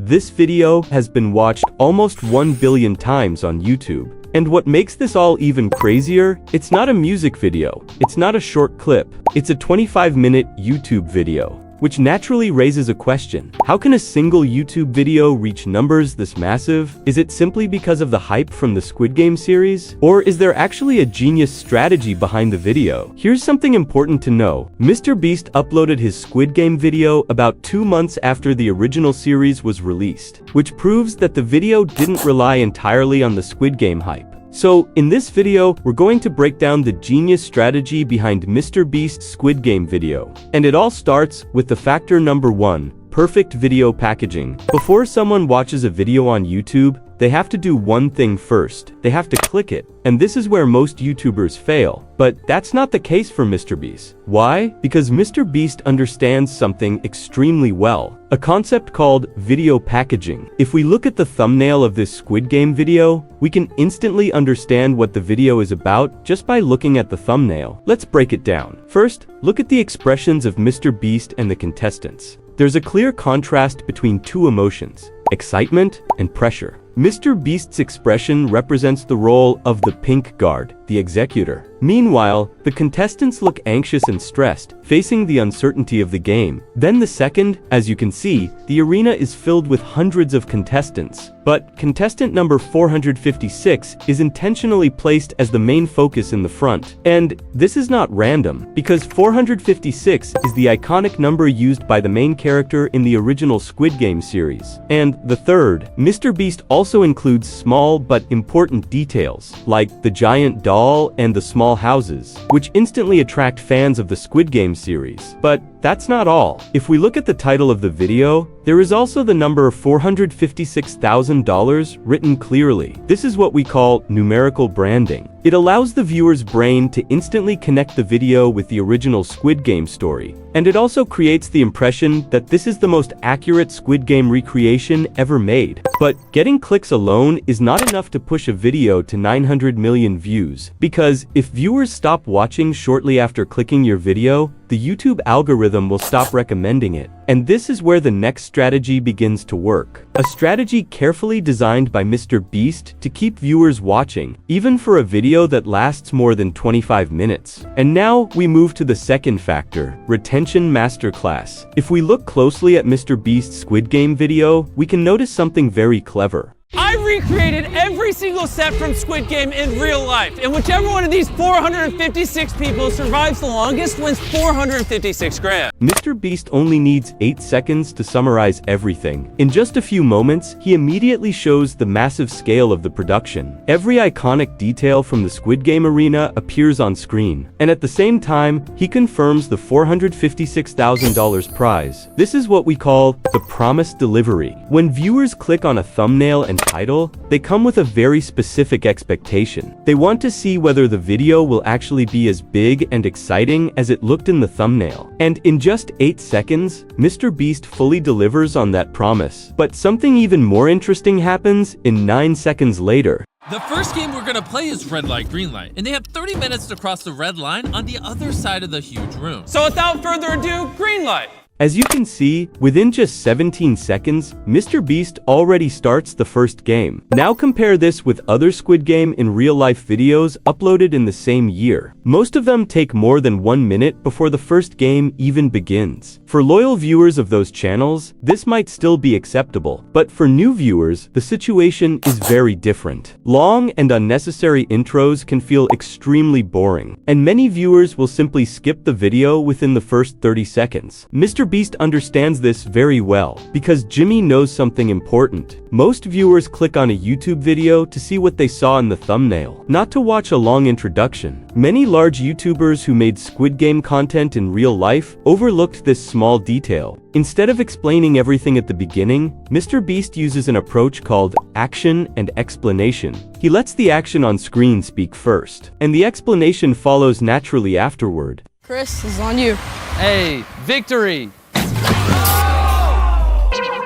This video has been watched almost 1 billion times on YouTube. And what makes this all even crazier, it's not a music video, it's not a short clip, it's a 25-minute YouTube video. Which naturally raises a question. How can a single YouTube video reach numbers this massive? Is it simply because of the hype from the Squid Game series? Or is there actually a genius strategy behind the video? Here's something important to know. MrBeast uploaded his Squid Game video about 2 months after the original series was released, which proves that the video didn't rely entirely on the Squid Game hype. So, in this video, we're going to break down the genius strategy behind MrBeast Squid Game video. And it all starts with the factor number 1, perfect video packaging. Before someone watches a video on YouTube, they have to do one thing first. They have to click it. And this is where most YouTubers fail. But that's not the case for MrBeast. Why? Because MrBeast understands something extremely well. A concept called video packaging. If we look at the thumbnail of this Squid Game video, we can instantly understand what the video is about just by looking at the thumbnail. Let's break it down. First, look at the expressions of MrBeast and the contestants. There's a clear contrast between two emotions, excitement and pressure. MrBeast's expression represents the role of the pink guard, the executor. Meanwhile, the contestants look anxious and stressed, facing the uncertainty of the game. Then the second, as you can see, the arena is filled with hundreds of contestants. But contestant number 456 is intentionally placed as the main focus in the front. And this is not random, because 456 is the iconic number used by the main character in the original Squid Game series. And the third, MrBeast also includes small but important details, like the giant doll and the small houses, which instantly attract fans of the Squid Game series. But that's not all. If we look at the title of the video, there is also the number $456,000 written clearly. This is what we call numerical branding. It allows the viewer's brain to instantly connect the video with the original Squid Game story. And it also creates the impression that this is the most accurate Squid Game recreation ever made. But getting clicks alone is not enough to push a video to 900 million views. Because if viewers stop watching shortly after clicking your video, the YouTube algorithm will stop recommending it. And this is where the next strategy begins to work. A strategy carefully designed by MrBeast to keep viewers watching, even for a video that lasts more than 25 minutes. And now we move to the second factor, retention masterclass. If we look closely at MrBeast's Squid Game video, we can notice something very clever. I recreated every single set from Squid Game in real life, and whichever one of these 456 people survives the longest wins 456 grand. MrBeast only needs 8 seconds to summarize everything. In just a few moments, he immediately shows the massive scale of the production. Every iconic detail from the Squid Game arena appears on screen. And at the same time, he confirms the $456,000 prize. This is what we call the promised delivery. When viewers click on a thumbnail and title, they come with a very specific expectation. They want to see whether the video will actually be as big and exciting as it looked in the thumbnail. And in just 8 seconds, MrBeast fully delivers on that promise. But something even more interesting happens in 9 seconds later. The first game we're gonna play is red light, green light, and they have 30 minutes to cross the red line on the other side of the huge room. So without further ado, green light. As you can see, within just 17 seconds, MrBeast already starts the first game. Now compare this with other Squid Game in real-life videos uploaded in the same year. Most of them take more than 1 minute before the first game even begins. For loyal viewers of those channels, this might still be acceptable. But for new viewers, the situation is very different. Long and unnecessary intros can feel extremely boring, and many viewers will simply skip the video within the first 30 seconds. MrBeast understands this very well, because Jimmy knows something important. Most viewers click on a YouTube video to see what they saw in the thumbnail, not to watch a long introduction. Many large YouTubers who made Squid Game content in real life overlooked this small detail. Instead of explaining everything at the beginning, MrBeast uses an approach called action and explanation. He lets the action on screen speak first, and the explanation follows naturally afterward. Chris, this is on you. Hey, victory!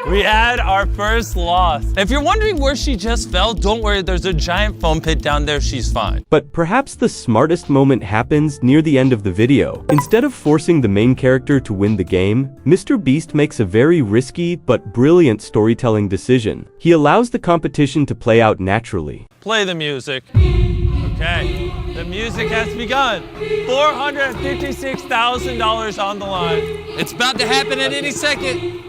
We had our first loss. If you're wondering where she just fell, don't worry, there's a giant foam pit down there, she's fine. But perhaps the smartest moment happens near the end of the video. Instead of forcing the main character to win the game, MrBeast makes a very risky but brilliant storytelling decision. He allows the competition to play out naturally. Play the music. Okay, the music has begun. $456,000 on the line. It's about to happen at any second.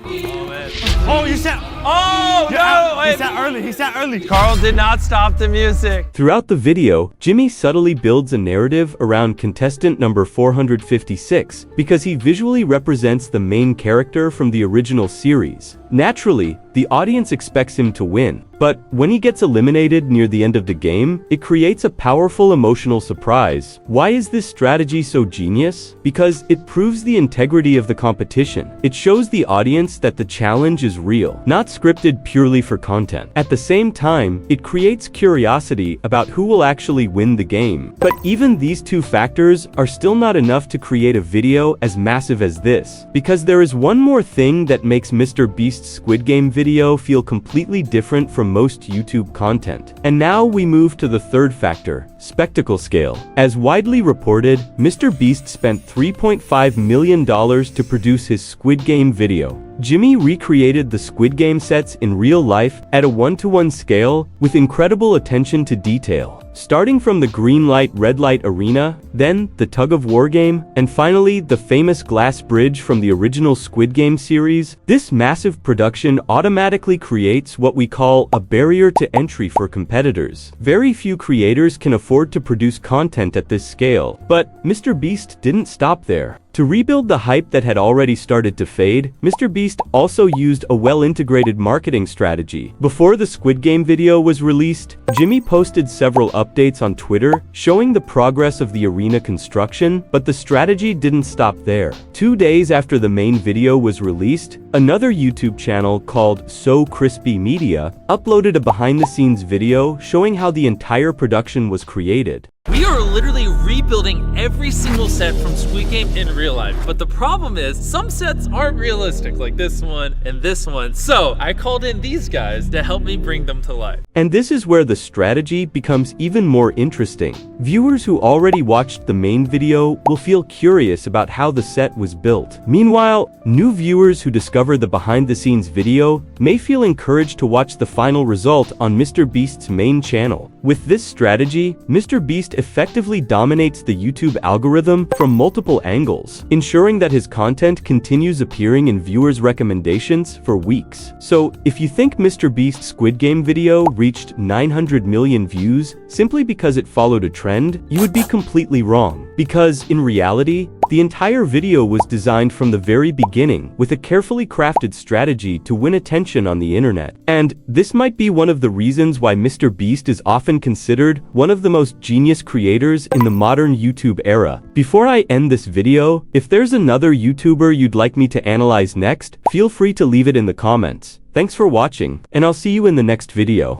Oh, man. Oh, you said. Oh, no! He said early. He said early. Carl did not stop the music. Throughout the video, Jimmy subtly builds a narrative around contestant number 456 because he visually represents the main character from the original series. Naturally, the audience expects him to win, but when he gets eliminated near the end of the game, it creates a powerful emotional surprise. Why is this strategy so genius? Because it proves the integrity of the competition. It shows the audience that the challenge is real, not scripted purely for content. At the same time, it creates curiosity about who will actually win the game. But even these two factors are still not enough to create a video as massive as this, because there is one more thing that makes MrBeast Squid Game video feel completely different from most YouTube content. And now we move to the third factor, spectacle scale. As widely reported, MrBeast spent $3.5 million to produce his Squid Game video. Jimmy recreated the Squid Game sets in real life at a 1-to-1 scale with incredible attention to detail. Starting from the green light red light arena, then the tug-of-war game, and finally the famous glass bridge from the original Squid Game series, this massive production automatically creates what we call a barrier to entry for competitors. Very few creators can afford to produce content at this scale, but MrBeast didn't stop there. To rebuild the hype that had already started to fade, MrBeast also used a well-integrated marketing strategy. Before the Squid Game video was released, Jimmy posted several updates on Twitter showing the progress of the arena construction, but the strategy didn't stop there. 2 days after the main video was released, another YouTube channel called So Crispy Media uploaded a behind-the-scenes video showing how the entire production was created. We are literally rebuilding every single set from Squid Game in real life. But the problem is, some sets aren't realistic, like this one and this one. So I called in these guys to help me bring them to life. And this is where the strategy becomes even more interesting. Viewers who already watched the main video will feel curious about how the set was built. Meanwhile, new viewers who discover the behind-the-scenes video may feel encouraged to watch the final result on MrBeast's main channel. With this strategy, MrBeast effectively dominates the YouTube algorithm from multiple angles, ensuring that his content continues appearing in viewers' recommendations for weeks. So, if you think MrBeast Squid Game video reached 900 million views simply because it followed a trend, you would be completely wrong. Because, in reality, the entire video was designed from the very beginning with a carefully crafted strategy to win attention on the internet. And this might be one of the reasons why MrBeast is often considered one of the most genius creators in the modern YouTube era. Before I end this video, if there's another YouTuber you'd like me to analyze next, feel free to leave it in the comments. Thanks for watching, and I'll see you in the next video.